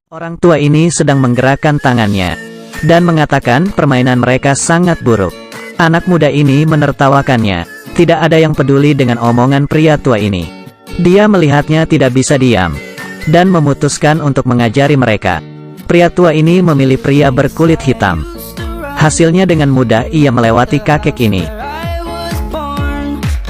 Orang tua ini sedang menggerakkan tangannya dan mengatakan permainan mereka sangat buruk. Anak muda ini menertawakannya. Tidak ada yang peduli dengan omongan pria tua ini. Dia melihatnya tidak bisa diam dan memutuskan untuk mengajari mereka. Pria tua ini memilih pria berkulit hitam. Hasilnya dengan mudah ia melewati kakek ini.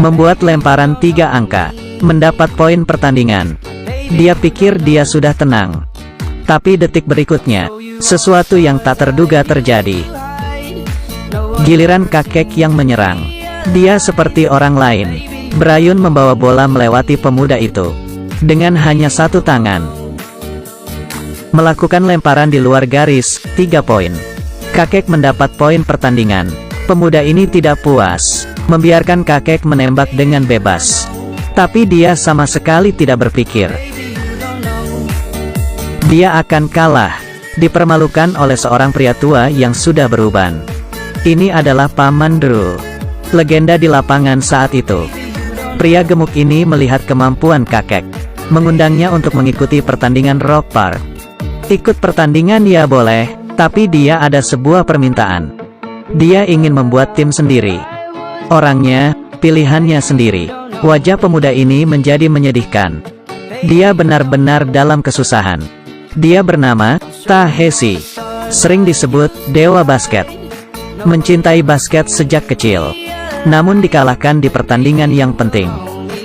Membuat lemparan 3 angka, mendapat poin pertandingan. Dia pikir dia sudah tenang. Tapi detik berikutnya, sesuatu yang tak terduga terjadi. Giliran kakek yang menyerang. Dia seperti orang lain, berayun membawa bola melewati pemuda itu. Dengan hanya 1 tangan. Melakukan lemparan di luar garis, 3 poin. Kakek mendapat poin pertandingan. Pemuda ini tidak puas, membiarkan kakek menembak dengan bebas. Tapi dia sama sekali tidak berpikir dia akan kalah, dipermalukan oleh seorang pria tua yang sudah beruban. Ini adalah Paman Drew, legenda di lapangan saat itu. Pria gemuk ini melihat kemampuan kakek, mengundangnya untuk mengikuti pertandingan Rock Park. Ikut pertandingan ya boleh, tapi dia ada sebuah permintaan. Dia ingin membuat tim sendiri. Orangnya, pilihannya sendiri. Wajah pemuda ini menjadi menyedihkan. Dia benar-benar dalam kesusahan. Dia bernama Takeshi, sering disebut Dewa Basket. Mencintai basket sejak kecil, namun dikalahkan di pertandingan yang penting.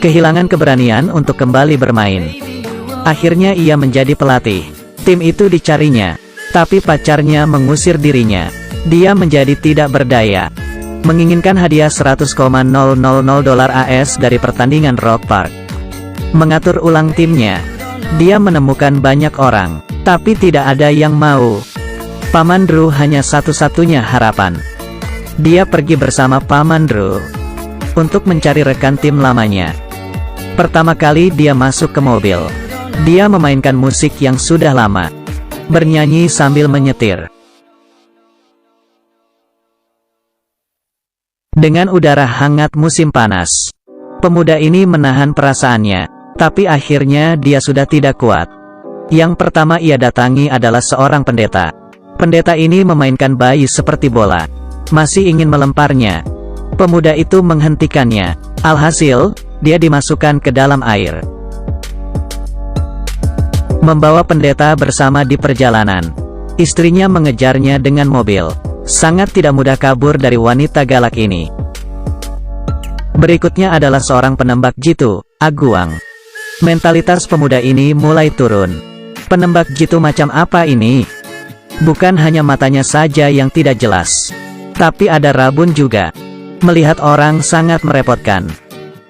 Kehilangan keberanian untuk kembali bermain. Akhirnya ia menjadi pelatih. Tim itu dicarinya, tapi pacarnya mengusir dirinya. Dia menjadi tidak berdaya. Menginginkan hadiah $100,000 AS dari pertandingan Rock Park. Mengatur ulang timnya. Dia menemukan banyak orang, tapi tidak ada yang mau. Paman Drew hanya satu-satunya harapan. Dia pergi bersama Paman Drew untuk mencari rekan tim lamanya. Pertama kali dia masuk ke mobil. Dia memainkan musik yang sudah lama, bernyanyi sambil menyetir. Dengan udara hangat musim panas, pemuda ini menahan perasaannya. Tapi akhirnya dia sudah tidak kuat. Yang pertama ia datangi adalah seorang pendeta. Pendeta ini memainkan bayi seperti bola. Masih ingin melemparnya. Pemuda itu menghentikannya. Alhasil, dia dimasukkan ke dalam air. Membawa pendeta bersama di perjalanan. Istrinya mengejarnya dengan mobil. Sangat tidak mudah kabur dari wanita galak ini. Berikutnya adalah seorang penembak jitu, Aguang. Mentalitas pemuda ini mulai turun. Penembak jitu macam apa ini? Bukan hanya matanya saja yang tidak jelas, tapi ada rabun juga. Melihat orang sangat merepotkan.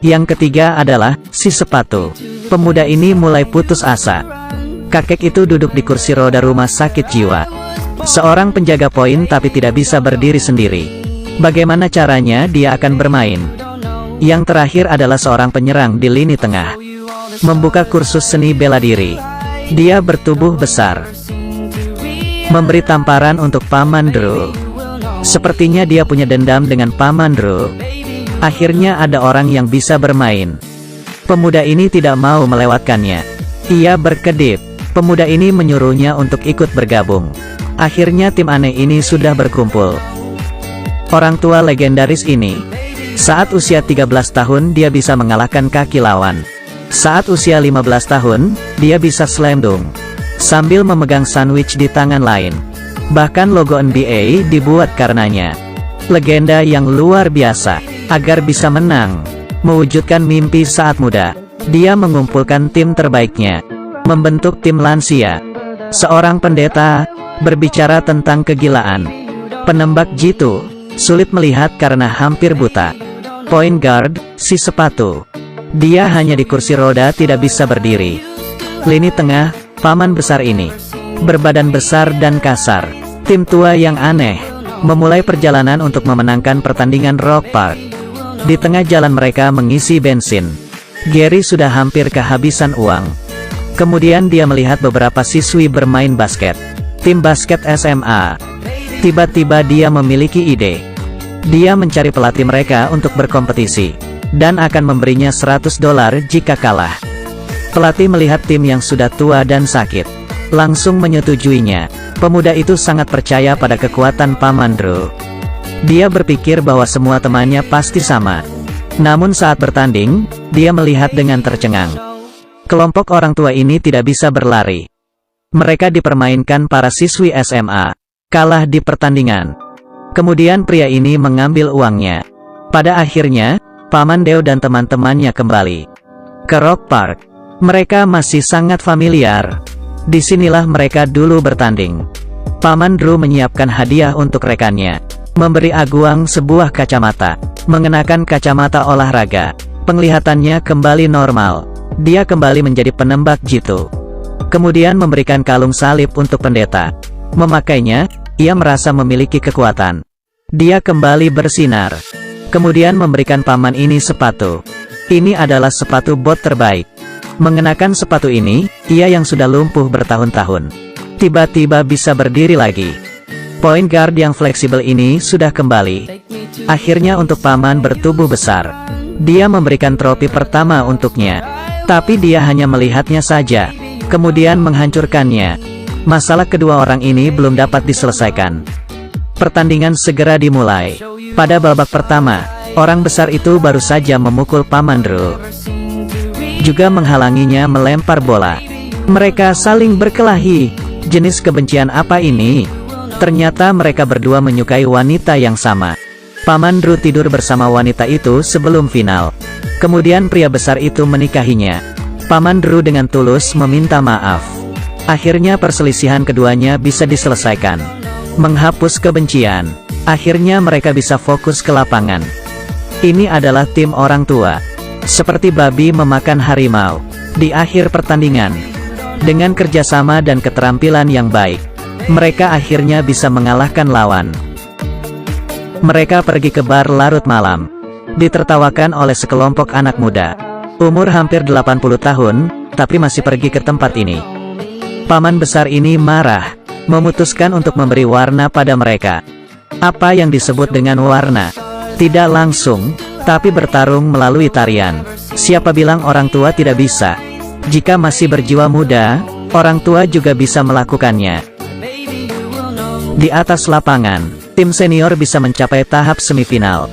Yang ketiga adalah si sepatu. Pemuda ini mulai putus asa. Kakek itu duduk di kursi roda rumah sakit jiwa. Seorang penjaga poin tapi tidak bisa berdiri sendiri. Bagaimana caranya dia akan bermain? Yang terakhir adalah seorang penyerang di lini tengah. Membuka kursus seni bela diri. Dia bertubuh besar. Memberi tamparan untuk Paman Drew. Sepertinya dia punya dendam dengan Paman Drew. Akhirnya ada orang yang bisa bermain. Pemuda ini tidak mau melewatkannya. Ia berkedip. Pemuda ini menyuruhnya untuk ikut bergabung. Akhirnya tim aneh ini sudah berkumpul. Orang tua legendaris ini. Saat usia 13 tahun dia bisa mengalahkan kaki lawan. Saat usia 15 tahun, dia bisa slam dunk sambil memegang sandwich di tangan lain. Bahkan logo NBA dibuat karenanya. Legenda yang luar biasa. Agar bisa menang, mewujudkan mimpi saat muda, dia mengumpulkan tim terbaiknya, membentuk tim lansia. Seorang pendeta, berbicara tentang kegilaan. Penembak jitu, sulit melihat karena hampir buta. Point guard, si sepatu. Dia hanya di kursi roda tidak bisa berdiri. Lini tengah, paman besar ini. Berbadan besar dan kasar. Tim tua yang aneh. Memulai perjalanan untuk memenangkan pertandingan Rock Park. Di tengah jalan mereka mengisi bensin. Gary sudah hampir kehabisan uang. Kemudian dia melihat beberapa siswi bermain basket. Tim basket SMA. Tiba-tiba dia memiliki ide. Dia mencari pelatih mereka untuk berkompetisi. Dan akan memberinya $100 jika kalah. Pelatih melihat tim yang sudah tua dan sakit. langsung menyetujuinya. Pemuda itu sangat percaya pada kekuatan Paman Drew. Dia berpikir bahwa semua temannya pasti sama. Namun saat bertanding, dia melihat dengan tercengang. Kelompok orang tua ini tidak bisa berlari. Mereka dipermainkan para siswi SMA, kalah di pertandingan. Kemudian pria ini mengambil uangnya. Pada akhirnya, Paman Deo dan teman-temannya kembali ke Rock Park. Mereka masih sangat familiar. Disinilah mereka dulu bertanding. Paman Drew menyiapkan hadiah untuk rekannya. Memberi Aguang sebuah kacamata. Mengenakan kacamata olahraga. Penglihatannya kembali normal. Dia kembali menjadi penembak jitu. Kemudian memberikan kalung salib untuk pendeta. Memakainya, ia merasa memiliki kekuatan. Dia kembali bersinar. Kemudian memberikan paman ini sepatu. Ini adalah sepatu bot terbaik. Mengenakan sepatu ini, ia yang sudah lumpuh bertahun-tahun, tiba-tiba bisa berdiri lagi. Point guard yang fleksibel ini sudah kembali. Akhirnya untuk paman bertubuh besar. Dia memberikan trofi pertama untuknya. Tapi dia hanya melihatnya saja, kemudian menghancurkannya. Masalah kedua orang ini belum dapat diselesaikan. Pertandingan segera dimulai. Pada babak pertama, orang besar itu baru saja memukul Paman Drew. Juga menghalanginya melempar bola. Mereka saling berkelahi. Jenis kebencian apa ini? Ternyata mereka berdua menyukai wanita yang sama. Paman Drew tidur bersama wanita itu sebelum final. Kemudian pria besar itu menikahinya. Paman Drew dengan tulus meminta maaf. Akhirnya perselisihan keduanya bisa diselesaikan. Menghapus kebencian. Akhirnya mereka bisa fokus ke lapangan. Ini adalah tim orang tua. Seperti babi memakan harimau. Di akhir pertandingan, dengan kerjasama dan keterampilan yang baik, mereka akhirnya bisa mengalahkan lawan. Mereka pergi ke bar larut malam. Ditertawakan oleh sekelompok anak muda. Umur hampir 80 tahun, tapi masih pergi ke tempat ini. Paman besar ini marah, memutuskan untuk memberi warna pada mereka. Apa yang disebut dengan warna? Tidak langsung, tapi bertarung melalui tarian. Siapa bilang orang tua tidak bisa? Jika masih berjiwa muda, orang tua juga bisa melakukannya. Di atas lapangan, tim senior bisa mencapai tahap semifinal.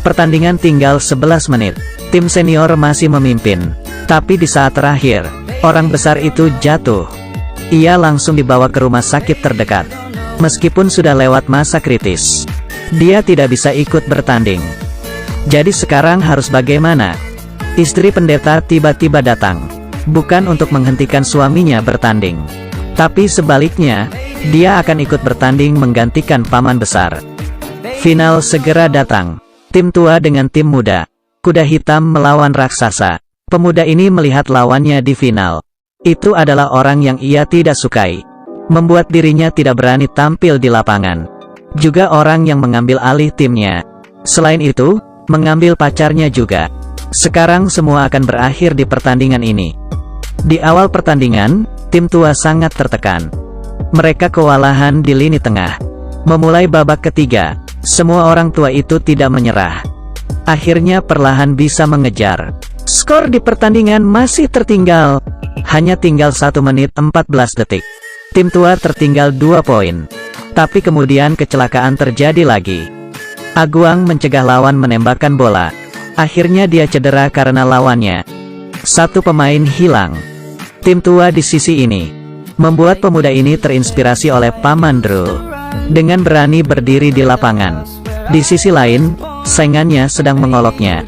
Pertandingan tinggal 11 menit. Tim senior masih memimpin. Tapi di saat terakhir, orang besar itu jatuh. Ia langsung dibawa ke rumah sakit terdekat. Meskipun sudah lewat masa kritis, dia tidak bisa ikut bertanding. Jadi sekarang harus bagaimana? Istri pendeta tiba-tiba datang. Bukan untuk menghentikan suaminya bertanding, tapi sebaliknya, dia akan ikut bertanding menggantikan paman besar. Final segera datang. Tim tua dengan tim muda. Kuda hitam melawan raksasa. Pemuda ini melihat lawannya di final. Itu adalah orang yang ia tidak sukai. Membuat dirinya tidak berani tampil di lapangan. Juga orang yang mengambil alih timnya. Selain itu, mengambil pacarnya juga. Sekarang semua akan berakhir di pertandingan ini. Di awal pertandingan, tim tua sangat tertekan. Mereka kewalahan di lini tengah. Memulai babak ketiga, semua orang tua itu tidak menyerah. Akhirnya perlahan bisa mengejar. Skor di pertandingan masih tertinggal. Hanya tinggal 1 menit 14 detik. Tim tua tertinggal 2 poin. Tapi kemudian kecelakaan terjadi lagi. Aguang mencegah lawan menembakkan bola. Akhirnya dia cedera karena lawannya. Satu pemain hilang. Tim tua di sisi ini membuat pemuda ini terinspirasi oleh Paman Drew dengan berani berdiri di lapangan. Di sisi lain, saingannya sedang mengoloknya.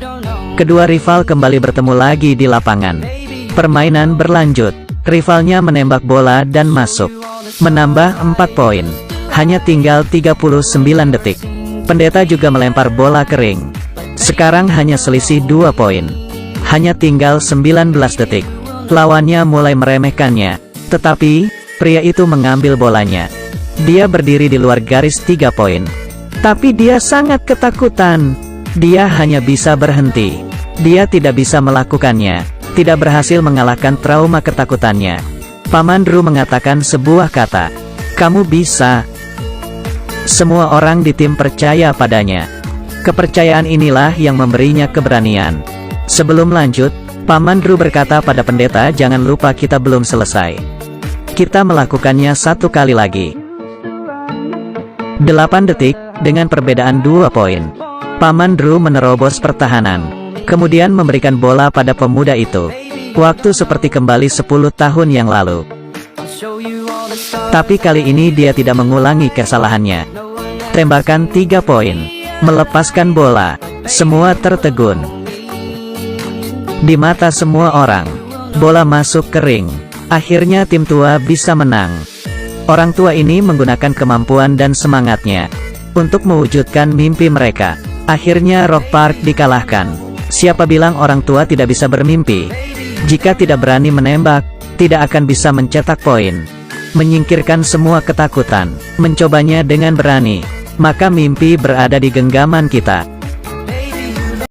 Kedua rival kembali bertemu lagi di lapangan. Permainan berlanjut. Rivalnya menembak bola dan masuk. Menambah 4 poin. Hanya tinggal 39 detik. Pendeta juga melempar bola kering. Sekarang hanya selisih 2 poin. Hanya tinggal 19 detik. Lawannya mulai meremehkannya. Tetapi, pria itu mengambil bolanya. Dia berdiri di luar garis 3 poin. Tapi dia sangat ketakutan. Dia hanya bisa berhenti. Dia tidak bisa melakukannya. Tidak berhasil mengalahkan trauma ketakutannya. Paman Drew mengatakan sebuah kata. Kamu bisa. Semua orang di tim percaya padanya. Kepercayaan inilah yang memberinya keberanian. Sebelum lanjut, Paman Drew berkata pada pendeta, jangan lupa kita belum selesai. Kita melakukannya satu kali lagi. 8 detik, dengan perbedaan 2 poin. Paman Drew menerobos pertahanan. Kemudian memberikan bola pada pemuda itu. Waktu seperti kembali 10 tahun yang lalu. Tapi kali ini dia tidak mengulangi kesalahannya. Tembakan 3 poin. Melepaskan bola. Semua tertegun. Di mata semua orang, bola masuk ke ring. Akhirnya tim tua bisa menang. Orang tua ini menggunakan kemampuan dan semangatnya untuk mewujudkan mimpi mereka. Akhirnya Rock Park dikalahkan. Siapa bilang orang tua tidak bisa bermimpi? Jika tidak berani menembak, tidak akan bisa mencetak poin. Menyingkirkan semua ketakutan, mencobanya dengan berani, maka mimpi berada di genggaman kita.